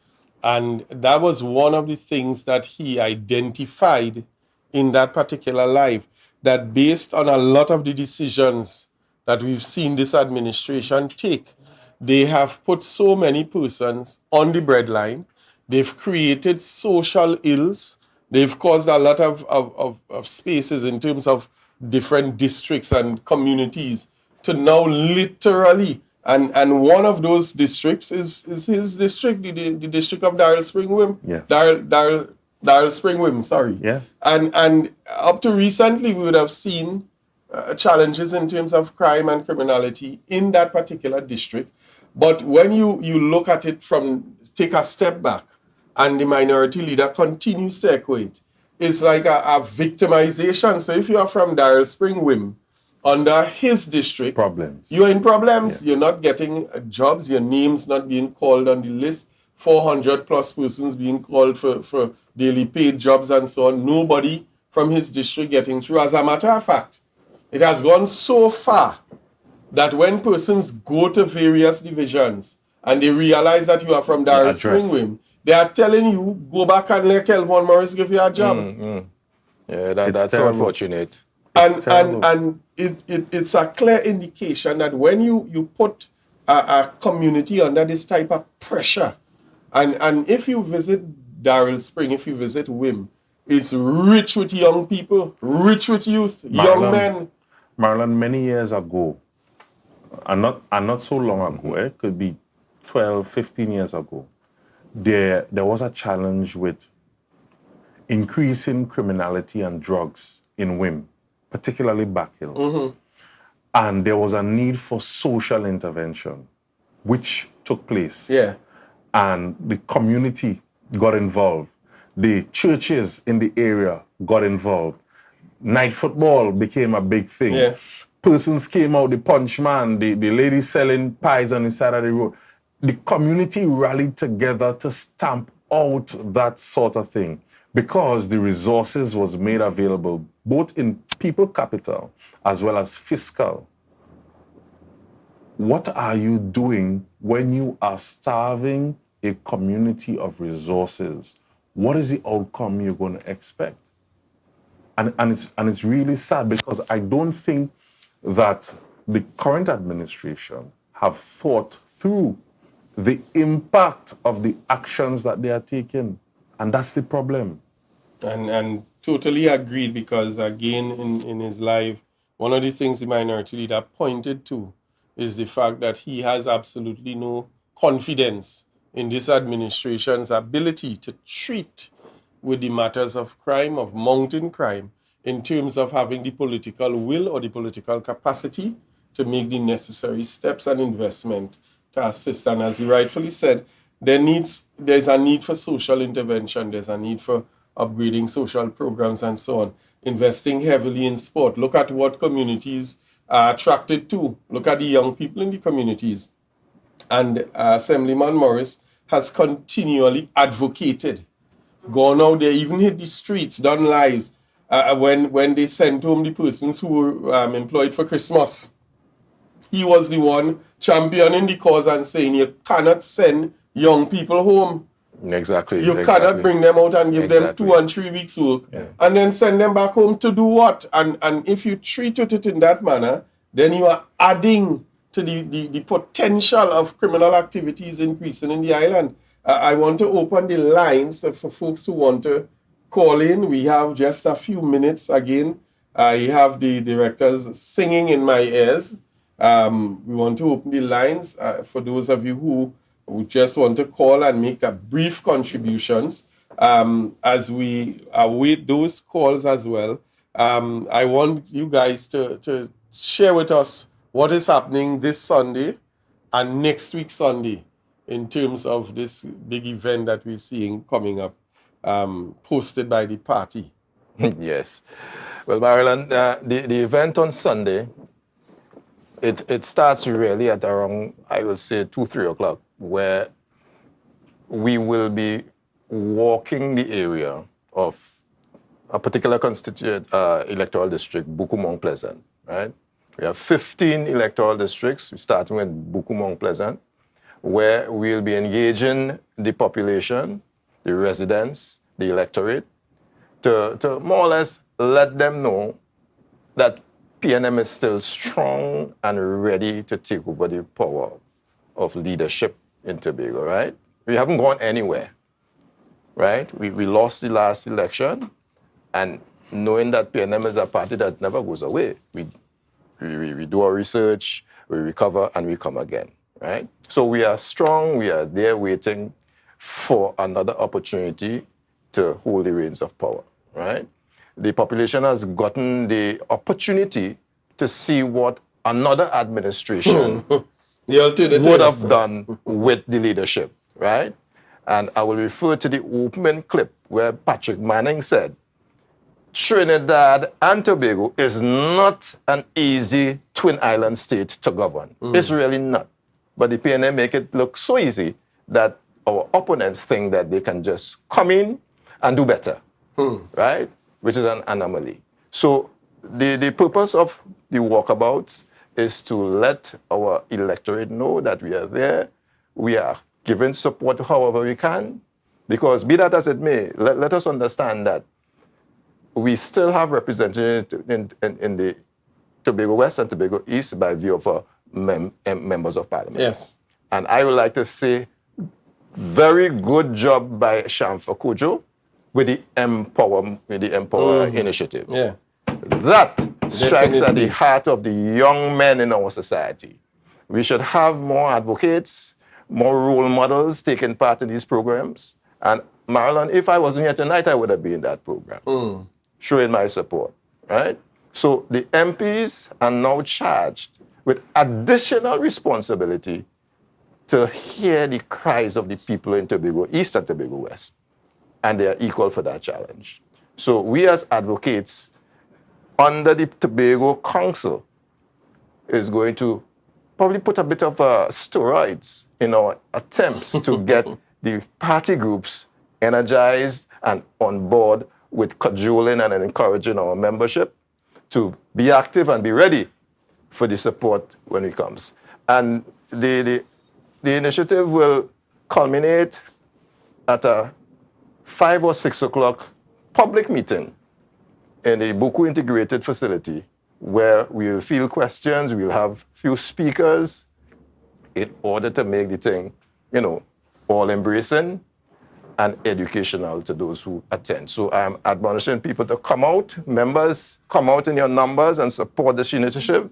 and that was one of the things that he identified in that particular live, that based on a lot of the decisions that we've seen this administration take, they have put so many persons on the breadline. They've created social ills. They've caused a lot of spaces in terms of different districts and communities to now literally, and one of those districts is his district, the district of Darrell Spring Wim. Yes. Darrell Spring Wim, sorry. Yeah. And up to recently, we would have seen challenges in terms of crime and criminality in that particular district. But when you look at it take a step back, and the minority leader continues to echo it, it's like a victimization. So if you are from Darrell Spring Wim, under his district, you're in problems. Yeah. You're not getting jobs. Your name's not being called on the list. 400 plus persons being called for daily paid jobs and so on. Nobody from his district getting through. As a matter of fact, it has gone so far that when persons go to various divisions and they realize that you are from Darrell Spring Wim, they are telling you, go back and let Kelvin Morris give you a job. Yeah, that's so unfortunate. And it's a clear indication that when you put a community under this type of pressure, and if you visit Darrell Spring, if you visit Wim, it's rich with young people, rich with youth, young men. Marlon, many years ago, and not so long ago, it could be 12, 15 years ago, there was a challenge with increasing criminality and drugs in Wim, particularly Backhill. And there was a need for social intervention, which took place. Yeah. And the community got involved. The churches in the area got involved. Night football became a big thing. Yeah. Persons came out, the punch man, the lady selling pies on the side of the road. The community rallied together to stamp out that sort of thing because the resources was made available both in people capital as well as fiscal. What are you doing when you are starving a community of resources? What is the outcome you're going to expect? And it's really sad because I don't think that the current administration have thought through the impact of the actions that they are taking. And that's the problem. And totally agreed, because again, in his life, one of the things the minority leader pointed to is the fact that he has absolutely no confidence in this administration's ability to treat with the matters of crime, of mounting crime, in terms of having the political will or the political capacity to make the necessary steps and investment to assist. And as he rightfully said, there's a need for social intervention, there's a need for upgrading social programs and so on, investing heavily in sport. Look at what communities are attracted to. Look at the young people in the communities. And Assemblyman Morris has continually advocated, gone out there, even hit the streets, done lives, when they sent home the persons who were employed for Christmas. He was the one championing the cause and saying you cannot send young people home. Exactly. You cannot bring them out and give them 2 and 3 weeks work and then send them back home to do what? And if you treat it in that manner, then you are adding to the potential of criminal activities increasing in the island. I want to open the lines for folks who want to call in. We have just a few minutes again. I have the directors singing in my ears. We want to open the lines for those of you who just want to call and make a brief contributions. As we await those calls as well, I want you guys to share with us what is happening this Sunday and next week Sunday in terms of this big event that we're seeing coming up, posted by the party. Yes. Well, Maryland, the event on Sunday, it starts really at around, I will say, 2, 3 o'clock, where we will be walking the area of a particular constituent electoral district, Buku-Mount Pleasant, right? We have 15 electoral districts, starting with Buku-Mount Pleasant, where we'll be engaging the population, the residents, the electorate, to more or less let them know that PNM is still strong and ready to take over the power of leadership in Tobago, right? We haven't gone anywhere, right? We lost the last election, and knowing that PNM is a party that never goes away, we do our research, we recover, and we come again, right? So we are strong, we are there waiting for another opportunity to hold the reins of power, right? The population has gotten the opportunity to see what another administration would have done with the leadership, right? And I will refer to the opening clip where Patrick Manning said, Trinidad and Tobago is not an easy twin island state to govern. It's really not. But the PNM make it look so easy that our opponents think that they can just come in and do better, right? Which is an anomaly. So the purpose of the walkabouts is to let our electorate know that we are there, we are giving support however we can, because be that as it may, let us understand that we still have representation in the Tobago West and Tobago East by view of our members of parliament. Yes. And I would like to say, very good job by Shamfa Kojo with the Empower Initiative. Yeah. That strikes at the heart of the young men in our society. We should have more advocates, more role models taking part in these programs. And Marilyn, if I wasn't here tonight, I would have been in that program, showing my support, right? So the MPs are now charged with additional responsibility to hear the cries of the people in Tobago East and Tobago West. And they are equal for that challenge. So we as advocates under the Tobago Council is going to probably put a bit of steroids in our attempts to get the party groups energized and on board with cajoling and encouraging our membership to be active and be ready for the support when it comes. And the initiative will culminate at a 5 or 6 o'clock public meeting in the Buku Integrated Facility, where we'll field questions, we'll have few speakers in order to make the thing, all embracing and educational to those who attend. So I'm admonishing people to come out, members, come out in your numbers and support this initiative,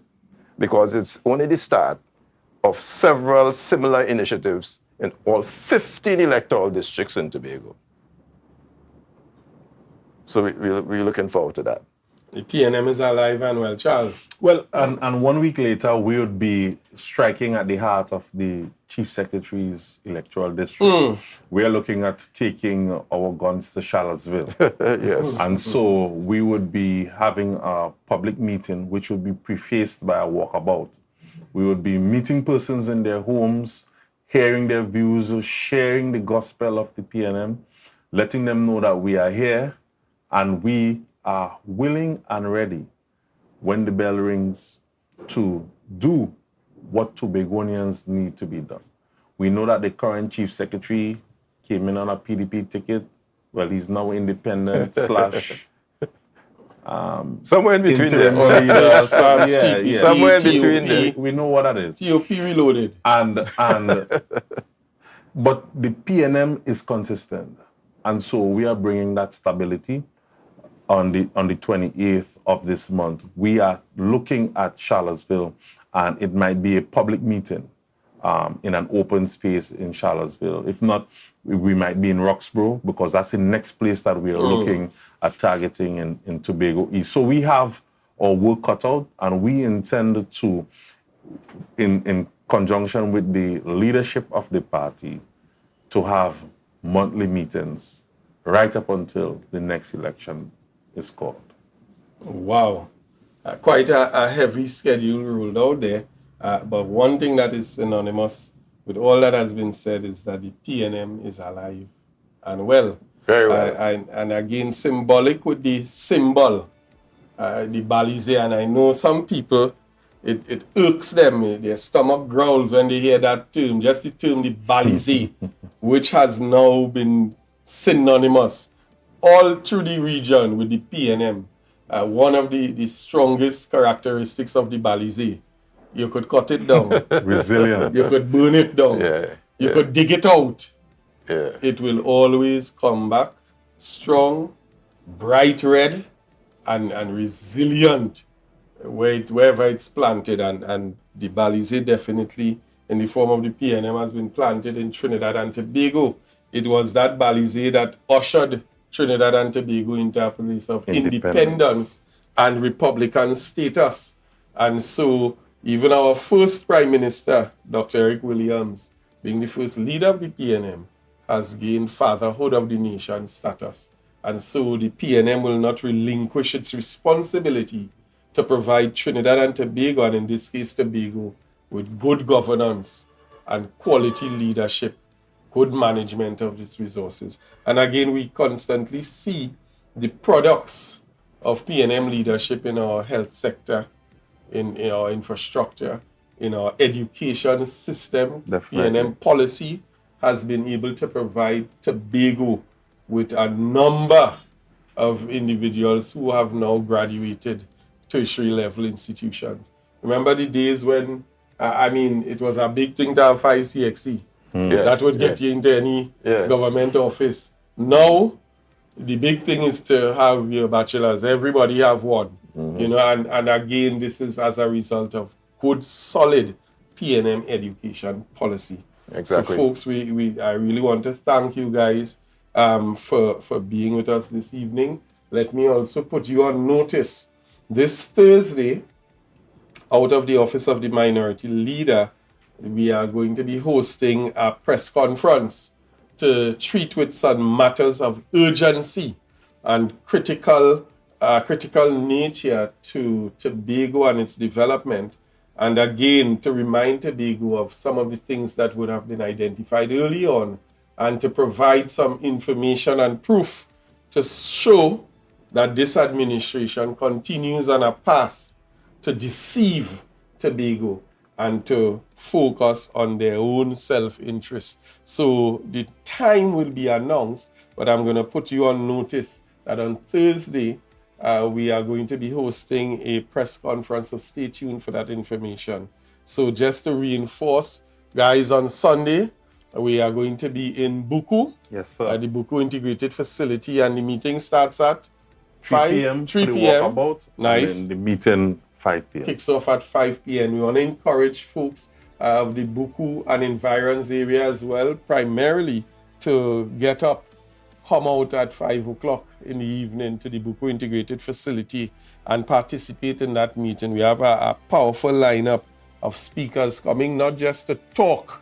because it's only the start of several similar initiatives in all 15 electoral districts in Tobago. So we're looking forward to that. The PNM is alive and well, Charles. Well, and 1 week later, we would be striking at the heart of the Chief Secretary's electoral district. We are looking at taking our guns to Charlottesville. Yes. And so we would be having a public meeting, which would be prefaced by a walkabout. We would be meeting persons in their homes, hearing their views, sharing the gospel of the PNM, letting them know that we are here and we are willing and ready when the bell rings to do what Tobagonians need to be done. We know that the current Chief Secretary came in on a PDP ticket. Well, he's now independent slash somewhere in between there. Somewhere in between there. We know what that is. TOP reloaded. And but the PNM is consistent. And so we are bringing that stability. On the 28th of this month, we are looking at Charlottesville, and it might be a public meeting in an open space in Charlottesville. If not, we might be in Roxborough, because that's the next place that we are looking at targeting in Tobago East. So we have our work cut out, and we intend to, in conjunction with the leadership of the party, to have monthly meetings right up until the next election is called. Wow. Quite a heavy schedule ruled out there. But one thing that is synonymous with all that has been said is that the PNM is alive and well. Very well. And again, symbolic with the symbol, the Balize. And I know some people, it irks them, their stomach growls when they hear that term, just the term, the Balize, which has now been synonymous all through the region with the PNM. One of the strongest characteristics of the Balize, you could cut it down. Resilience. You could burn it down. You could dig it out. It will always come back strong, bright red, and resilient wherever it's planted. And the Balize definitely, in the form of the PNM, has been planted in Trinidad and Tobago. It was that Balize that ushered Trinidad and Tobago into a place of independence and Republican status. And so even our first Prime Minister, Dr. Eric Williams, being the first leader of the PNM, has gained fatherhood of the nation status. And so the PNM will not relinquish its responsibility to provide Trinidad and Tobago, and in this case Tobago, with good governance and quality leadership, good management of its resources. And again, we constantly see the products of PNM leadership in our health sector, in our infrastructure, in our education system. PNM policy has been able to provide Tobago with a number of individuals who have now graduated tertiary level institutions. Remember the days when, it was a big thing to have 5 CXC. That would get you into any government office. Now, the big thing is to have your bachelor's. Everybody have one. And again, this is as a result of good, solid PNM education policy. Exactly. So, folks, I really want to thank you guys for being with us this evening. Let me also put you on notice. This Thursday, out of the Office of the Minority Leader, we are going to be hosting a press conference to treat with some matters of urgency and critical nature to Tobago and its development. And again, to remind Tobago of some of the things that would have been identified early on, and to provide some information and proof to show that this administration continues on a path to deceive Tobago and to focus on their own self-interest. So the time will be announced, but I'm going to put you on notice that on Thursday, we are going to be hosting a press conference, so stay tuned for that information. So just to reinforce, guys, on Sunday, we are going to be in Buku. Yes, sir. The Buku Integrated Facility, and the meeting starts at 3 p.m. 3 for the p.m. walkabout, Nice. And then the meeting 5 p.m. Kicks off at 5 p.m. We want to encourage folks of the Buku and environs area as well, primarily to get up, come out at 5 o'clock in the evening to the Buku Integrated Facility and participate in that meeting. We have a powerful lineup of speakers coming, not just to talk,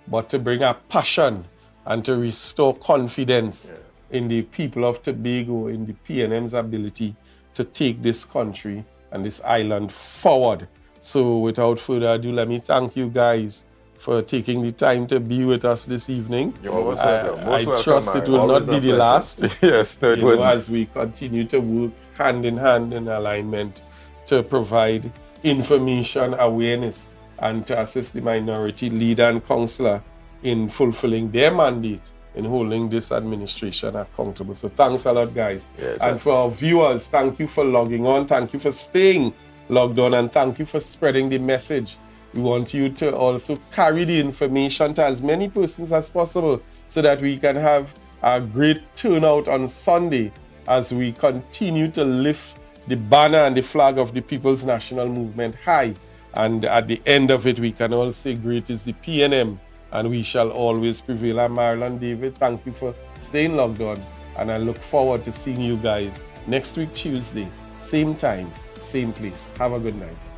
but to bring a passion and to restore confidence in the people of Tobago, in the PNM's ability to take this country and this island forward. So without further ado, let me thank you guys for taking the time to be with us this evening. You're most welcome. I trust it will not be the last. Yes, no, it wouldn't. As we continue to work hand in hand in alignment to provide information, awareness, and to assist the minority leader and councillor in fulfilling their mandate in holding this administration accountable. So thanks a lot, guys. Yes, and for our viewers, thank you for logging on. Thank you for staying logged on, and thank you for spreading the message. We want you to also carry the information to as many persons as possible so that we can have a great turnout on Sunday as we continue to lift the banner and the flag of the People's National Movement high And at the end of it, we can all say, great is the PNM, and we shall always prevail. I'm Marlon David. Thank you for staying logged on, and I look forward to seeing you guys next week, Tuesday, same time, same place. Have a good night.